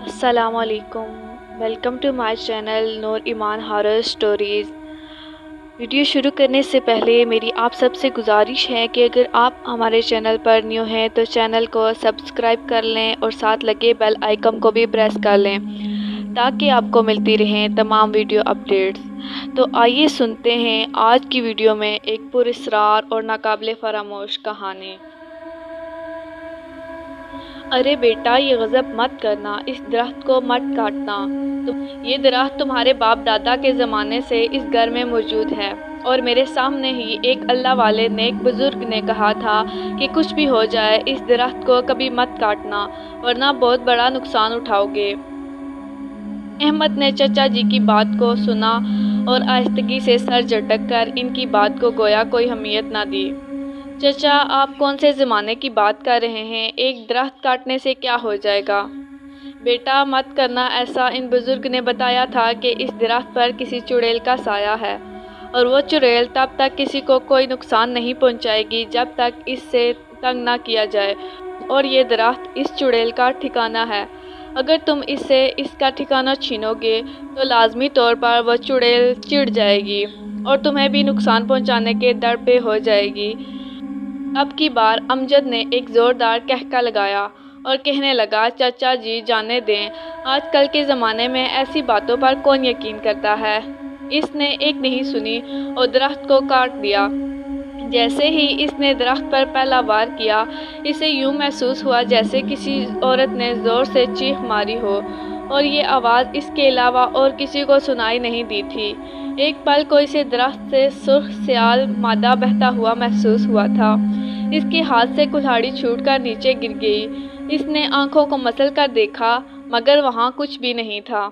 السلام علیکم، welcome to my channel نور ایمان ہارر سٹوریز۔ ویڈیو شروع کرنے سے پہلے میری آپ سب سے گزارش ہے کہ اگر آپ ہمارے چینل پر نیو ہیں تو چینل کو سبسکرائب کر لیں اور ساتھ لگے بیل آئیکن کو بھی پریس کر لیں تاکہ آپ کو ملتی رہیں تمام ویڈیو اپڈیٹس۔ تو آئیے سنتے ہیں آج کی ویڈیو میں ایک پراسرار اور ناقابل فراموش کہانی۔ ارے بیٹا، یہ غضب مت کرنا، اس درخت کو مت کاٹنا۔ یہ درخت تمہارے باپ دادا کے زمانے سے اس گھر میں موجود ہے، اور میرے سامنے ہی ایک اللہ والے نیک بزرگ نے کہا تھا کہ کچھ بھی ہو جائے اس درخت کو کبھی مت کاٹنا ورنہ بہت بڑا نقصان اٹھاؤ گے۔ احمد نے چچا جی کی بات کو سنا اور آہستگی سے سر جھٹک کر ان کی بات کو گویا کوئی اہمیت نہ دی۔ چچا، آپ کون سے زمانے کی بات کر رہے ہیں؟ ایک درخت کاٹنے سے کیا ہو جائے گا؟ بیٹا مت کرنا ایسا۔ ان بزرگ نے بتایا تھا کہ اس درخت پر کسی چڑیل کا سایہ ہے، اور وہ چڑیل تب تک کسی کو کوئی نقصان نہیں پہنچائے گی جب تک اس سے تنگ نہ کیا جائے، اور یہ درخت اس چڑیل کا ٹھکانہ ہے۔ اگر تم اس سے اس کا ٹھکانہ چھینو گے تو لازمی طور پر وہ چڑیل چڑ جائے گی اور تمہیں بھی نقصان پہنچانے کے در پہ ہو جائے گی۔ اب کی بار امجد نے ایک زوردار قہقہ لگایا اور کہنے لگا، چچا جی جانے دیں، آج کل کے زمانے میں ایسی باتوں پر کون یقین کرتا ہے؟ اس نے ایک نہیں سنی اور درخت کو کاٹ دیا۔ جیسے ہی اس نے درخت پر پہلا وار کیا، اسے یوں محسوس ہوا جیسے کسی عورت نے زور سے چیخ ماری ہو، اور یہ آواز اس کے علاوہ اور کسی کو سنائی نہیں دی تھی۔ ایک پل کو اسے درخت سے سرخ سیال مادہ بہتا ہوا محسوس ہوا تھا۔ اس کے ہاتھ سے کلہاڑی چھوٹ کر نیچے گر گئی۔ اس نے آنکھوں کو مسل کر دیکھا، مگر وہاں کچھ بھی نہیں تھا۔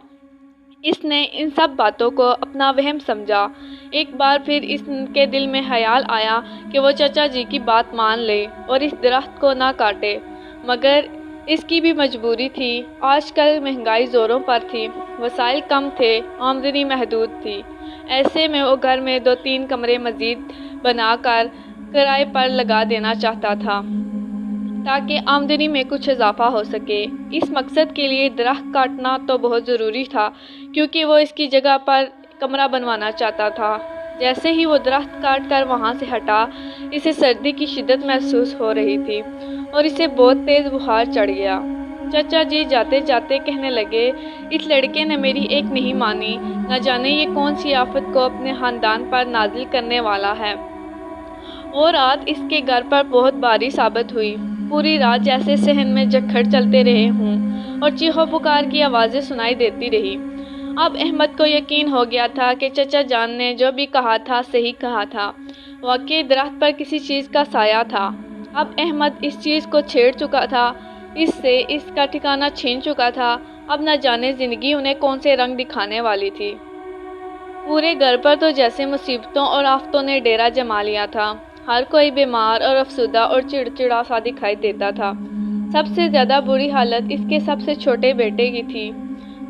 اس نے ان سب باتوں کو اپنا وہم سمجھا۔ ایک بار پھر اس کے دل میں خیال آیا کہ وہ چچا جی کی بات مان لے اور اس درخت کو نہ کاٹے، مگر اس کی بھی مجبوری تھی۔ آج کل مہنگائی زوروں پر تھی، وسائل کم تھے، آمدنی محدود تھی۔ ایسے میں وہ گھر میں 2-3 کمرے مزید بنا کر کرائے پر لگا دینا چاہتا تھا تاکہ آمدنی میں کچھ اضافہ ہو سکے۔ اس مقصد کے لیے درخت کاٹنا تو بہت ضروری تھا، کیونکہ وہ اس کی جگہ پر کمرہ بنوانا چاہتا تھا۔ جیسے ہی وہ درخت کاٹ کر وہاں سے ہٹا، اسے سردی کی شدت محسوس ہو رہی تھی اور اسے بہت تیز بخار چڑھ گیا۔ چچا جی جاتے جاتے کہنے لگے، اس لڑکے نے میری ایک نہیں مانی، نہ جانے یہ کون سی آفت کو اپنے خاندان پر نازل کرنے والا ہے۔ وہ رات اس کے گھر پر بہت بھاری ثابت ہوئی۔ پوری رات جیسے صحن میں جھکڑ چلتے رہے ہوں اور چیخ و پکار کی آوازیں سنائی دیتی رہی۔ اب احمد کو یقین ہو گیا تھا کہ چچا جان نے جو بھی کہا تھا صحیح کہا تھا، واقعی درخت پر کسی چیز کا سایہ تھا۔ اب احمد اس چیز کو چھیڑ چکا تھا، اس سے اس کا ٹھکانہ چھین چکا تھا۔ اب نہ جانے زندگی انہیں کون سے رنگ دکھانے والی تھی۔ پورے گھر پر تو جیسے مصیبتوں اور آفتوں نے ڈیرا جما لیا تھا۔ ہر کوئی بیمار اور افسردہ اور چڑچڑا سا دکھائی دیتا تھا۔ سب سے زیادہ بری حالت اس کے سب سے چھوٹے بیٹے کی تھی،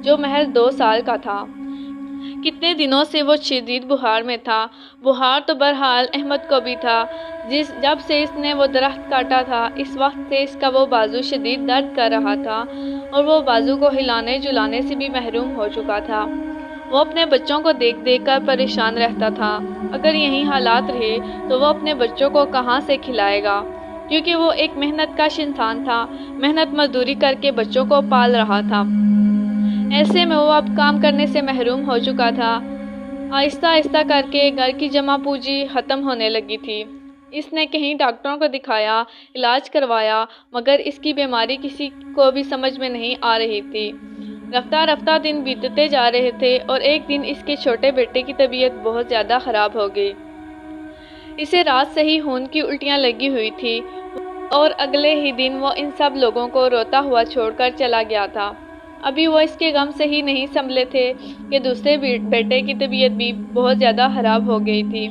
جو محض 2 سال کا تھا۔ کتنے دنوں سے وہ شدید بخار میں تھا۔ بخار تو بہرحال احمد کو بھی تھا۔ جب سے اس نے وہ درخت کاٹا تھا، اس وقت سے اس کا وہ بازو شدید درد کر رہا تھا، اور وہ بازو کو ہلانے جلانے سے بھی محروم ہو چکا تھا۔ وہ اپنے بچوں کو دیکھ دیکھ کر پریشان رہتا تھا۔ اگر یہی حالات رہے تو وہ اپنے بچوں کو کہاں سے کھلائے گا، کیونکہ وہ ایک محنت کش انسان تھا، محنت مزدوری کر کے بچوں کو پال رہا تھا۔ ایسے میں وہ اب کام کرنے سے محروم ہو چکا تھا۔ آہستہ آہستہ کر کے گھر کی جمع پونجی ختم ہونے لگی تھی۔ اس نے کہیں ڈاکٹروں کو دکھایا، علاج کروایا، مگر اس کی بیماری کسی کو بھی سمجھ میں نہیں آ رہی تھی۔ رفتہ رفتہ دن بیتتے جا رہے تھے، اور ایک دن اس کے چھوٹے بیٹے کی طبیعت بہت زیادہ خراب ہو گئی۔ اسے رات سے ہی خون کی الٹیاں لگی ہوئی تھی، اور اگلے ہی دن وہ ان سب لوگوں کو روتا ہوا چھوڑ کر چلا گیا تھا۔ ابھی وہ اس کے غم سے ہی نہیں سنبھلے تھے کہ دوسرے بیٹے کی طبیعت بھی بہت زیادہ خراب ہو گئی تھی،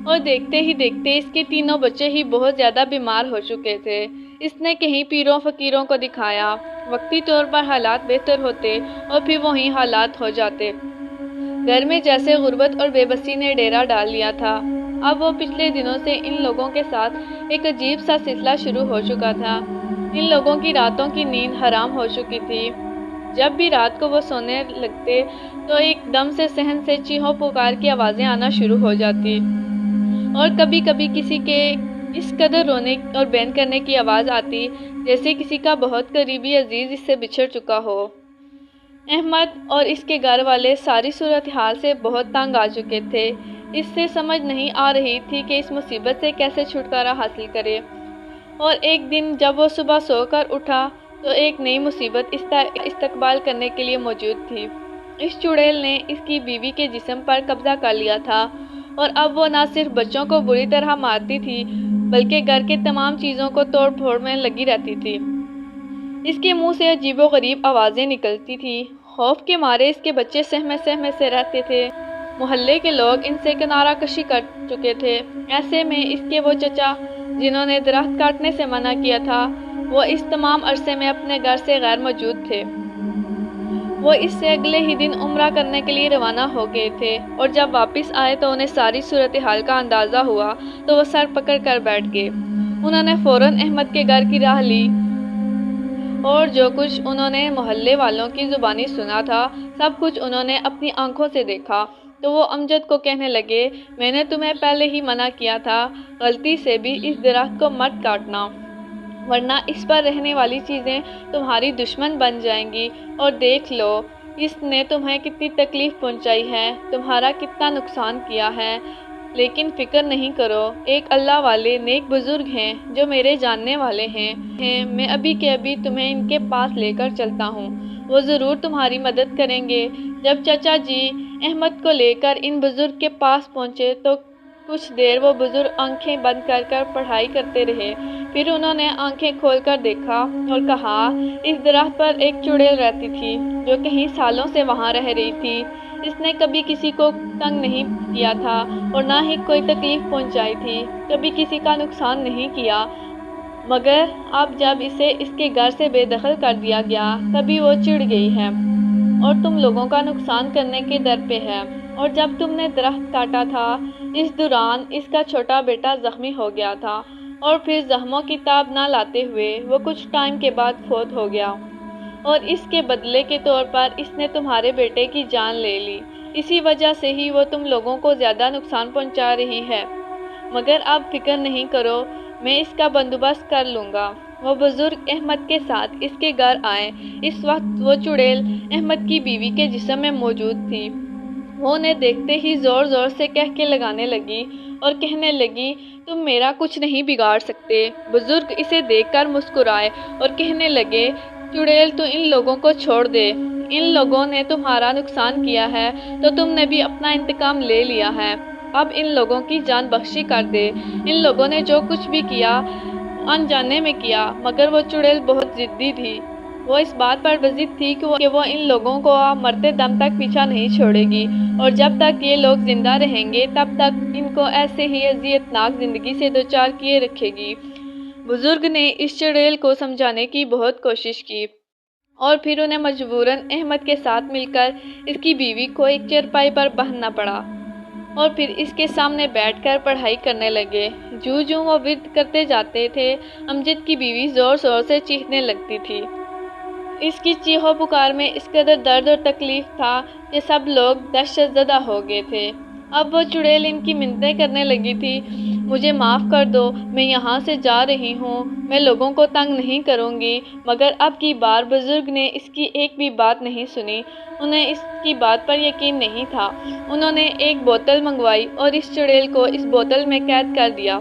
اور دیکھتے ہی دیکھتے اس کے تینوں بچے ہی بہت زیادہ بیمار ہو چکے تھے۔ اس نے کہیں پیروں فقیروں کو دکھایا، وقتی طور پر حالات بہتر ہوتے اور پھر وہی حالات ہو جاتے۔ گھر میں جیسے غربت اور بے بسی نے ڈیرا ڈال لیا تھا۔ اب وہ پچھلے دنوں سے ان لوگوں کے ساتھ ایک عجیب سا سلسلہ شروع ہو چکا تھا۔ ان لوگوں کی راتوں کی نیند حرام ہو چکی تھی۔ جب بھی رات کو وہ سونے لگتے تو ایک دم سے صحن سے چیخوں پکار کی آوازیں آنا شروع ہو جاتی، اور کبھی کبھی کسی کے اس قدر رونے اور بین کرنے کی آواز آتی جیسے کسی کا بہت قریبی عزیز اس سے بچھڑ چکا ہو۔ احمد اور اس کے گھر والے ساری صورتحال سے بہت تنگ آ چکے تھے۔ اس سے سمجھ نہیں آ رہی تھی کہ اس مصیبت سے کیسے چھٹکارا حاصل کرے، اور ایک دن جب وہ صبح سو کر اٹھا تو ایک نئی مصیبت اس کا استقبال کرنے کے لیے موجود تھی۔ اس چڑیل نے اس کی بیوی کے جسم پر قبضہ کر لیا تھا، اور اب وہ نہ صرف بچوں کو بری طرح مارتی تھی بلکہ گھر کے تمام چیزوں کو توڑ پھوڑ میں لگی رہتی تھی۔ اس کے منہ سے عجیب و غریب آوازیں نکلتی تھی۔ خوف کے مارے اس کے بچے سہمے سے رہتے تھے۔ محلے کے لوگ ان سے کنارہ کشی کر چکے تھے۔ ایسے میں اس کے وہ چچا جنہوں نے درخت کاٹنے سے منع کیا تھا، وہ اس تمام عرصے میں اپنے گھر سے غیر موجود تھے۔ وہ اس سے اگلے ہی دن عمرہ کرنے کے لیے روانہ ہو گئے تھے، اور جب واپس آئے تو انہیں ساری صورتحال کا اندازہ ہوا تو وہ سر پکڑ کر بیٹھ گئے۔ انہوں نے فوراً احمد کے گھر کی راہ لی، اور جو کچھ انہوں نے محلے والوں کی زبانی سنا تھا سب کچھ انہوں نے اپنی آنکھوں سے دیکھا۔ تو وہ امجد کو کہنے لگے، میں نے تمہیں پہلے ہی منع کیا تھا غلطی سے بھی اس درخت کو مت کاٹنا، ورنہ اس پر رہنے والی چیزیں تمہاری دشمن بن جائیں گی، اور دیکھ لو اس نے تمہیں کتنی تکلیف پہنچائی ہے، تمہارا کتنا نقصان کیا ہے۔ لیکن فکر نہیں کرو، ایک اللہ والے نیک بزرگ ہیں جو میرے جاننے والے ہیں، میں ابھی کے ابھی تمہیں ان کے پاس لے کر چلتا ہوں، وہ ضرور تمہاری مدد کریں گے۔ جب چچا جی احمد کو لے کر ان بزرگ کے پاس پہنچے تو کچھ دیر وہ بزرگ آنکھیں بند کر کر پڑھائی کرتے رہے، پھر انہوں نے آنکھیں کھول کر دیکھا اور کہا، اس درخت پر ایک چڑیل رہتی تھی جو کئی سالوں سے وہاں رہ رہی تھی۔ اس نے کبھی کسی کو تنگ نہیں کیا تھا اور نہ ہی کوئی تکلیف پہنچائی تھی، کبھی کسی کا نقصان نہیں کیا، مگر اب جب اسے اس کے گھر سے بے دخل کر دیا گیا تبھی وہ چڑ گئی ہے اور تم لوگوں کا نقصان کرنے کے در پہ ہے۔ اور جب تم نے درخت کاٹا تھا اس دوران اس کا چھوٹا بیٹا زخمی ہو گیا تھا، اور پھر زخموں کی تاب نہ لاتے ہوئے وہ کچھ ٹائم کے بعد فوت ہو گیا، اور اس کے بدلے کے طور پر اس نے تمہارے بیٹے کی جان لے لی، اسی وجہ سے ہی وہ تم لوگوں کو زیادہ نقصان پہنچا رہی ہے، مگر اب فکر نہیں کرو، میں اس کا بندوبست کر لوں گا۔ وہ بزرگ احمد کے ساتھ اس کے گھر آئے۔ اس وقت وہ چڑیل احمد کی بیوی کے جسم میں موجود تھی۔ وہ انہیں دیکھتے ہی زور زور سے کہکے لگانے لگی اور کہنے لگی، تم میرا کچھ نہیں بگاڑ سکتے۔ بزرگ اسے دیکھ کر مسکرائے اور کہنے لگے، چڑیل تو ان لوگوں کو چھوڑ دے، ان لوگوں نے تمہارا نقصان کیا ہے تو تم نے بھی اپنا انتقام لے لیا ہے، اب ان لوگوں کی جان بخشی کر دے۔ ان لوگوں نے جو کچھ بھی کیا انجانے میں کیا، مگر وہ چڑیل بہت ضدی تھی، وہ اس بات پر وضد تھی کہ وہ ان لوگوں کو مرتے دم تک پیچھا نہیں چھوڑے گی، اور جب تک یہ لوگ زندہ رہیں گے تب تک ان کو ایسے ہی اذیتناک زندگی سے دوچار کیے رکھے گی۔ بزرگ نے اس چڑیل کو سمجھانے کی بہت کوشش کی، اور پھر انہیں مجبوراً احمد کے ساتھ مل کر اس کی بیوی کو ایک چرپائی پر باندھنا پڑا، اور پھر اس کے سامنے بیٹھ کر پڑھائی کرنے لگے۔ جوں وہ ورد کرتے جاتے تھے امجد کی بیوی زور زور سے چیخنے لگتی تھی۔ اس کی چیخو پکار میں اس قدر درد اور تکلیف تھا کہ سب لوگ دہشت زدہ ہو گئے تھے۔ اب وہ چڑیل ان کی منتیں کرنے لگی تھی، مجھے معاف کر دو، میں یہاں سے جا رہی ہوں، میں لوگوں کو تنگ نہیں کروں گی، مگر اب کی بار بزرگ نے اس کی ایک بھی بات نہیں سنی۔ انہیں اس کی بات پر یقین نہیں تھا۔ انہوں نے ایک بوتل منگوائی اور اس چڑیل کو اس بوتل میں قید کر دیا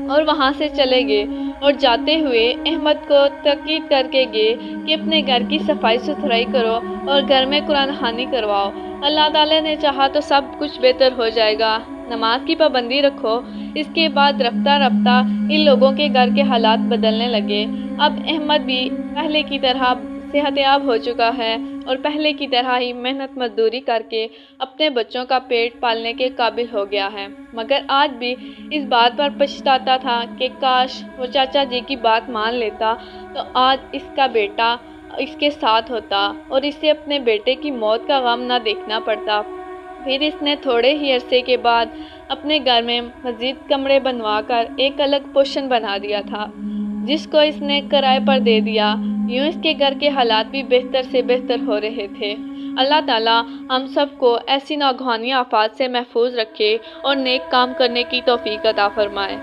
اور وہاں سے چلے گئے، اور جاتے ہوئے احمد کو تاکید کر کے گئے کہ اپنے گھر کی صفائی ستھرائی کرو اور گھر میں قرآن خوانی کرواؤ، اللہ تعالیٰ نے چاہا تو سب کچھ بہتر ہو جائے گا، نماز کی پابندی رکھو۔ اس کے بعد رفتہ رفتہ ان لوگوں کے گھر کے حالات بدلنے لگے۔ اب احمد بھی پہلے کی طرح صحت یاب ہو چکا ہے اور پہلے کی طرح ہی محنت مزدوری کر کے اپنے بچوں کا پیٹ پالنے کے قابل ہو گیا ہے، مگر آج بھی اس بات پر پچھتاتا تھا کہ کاش وہ چاچا جی کی بات مان لیتا تو آج اس کا بیٹا اس کے ساتھ ہوتا اور اسے اپنے بیٹے کی موت کا غم نہ دیکھنا پڑتا۔ پھر اس نے تھوڑے ہی عرصے کے بعد اپنے گھر میں مزید کمرے بنوا کر ایک الگ پوشن بنا دیا تھا، جس کو اس نے کرائے پر دے دیا۔ یوں اس کے گھر کے حالات بھی بہتر سے بہتر ہو رہے تھے۔ اللہ تعالیٰ ہم سب کو ایسی ناگہانی آفات سے محفوظ رکھے اور نیک کام کرنے کی توفیق عطا فرمائے۔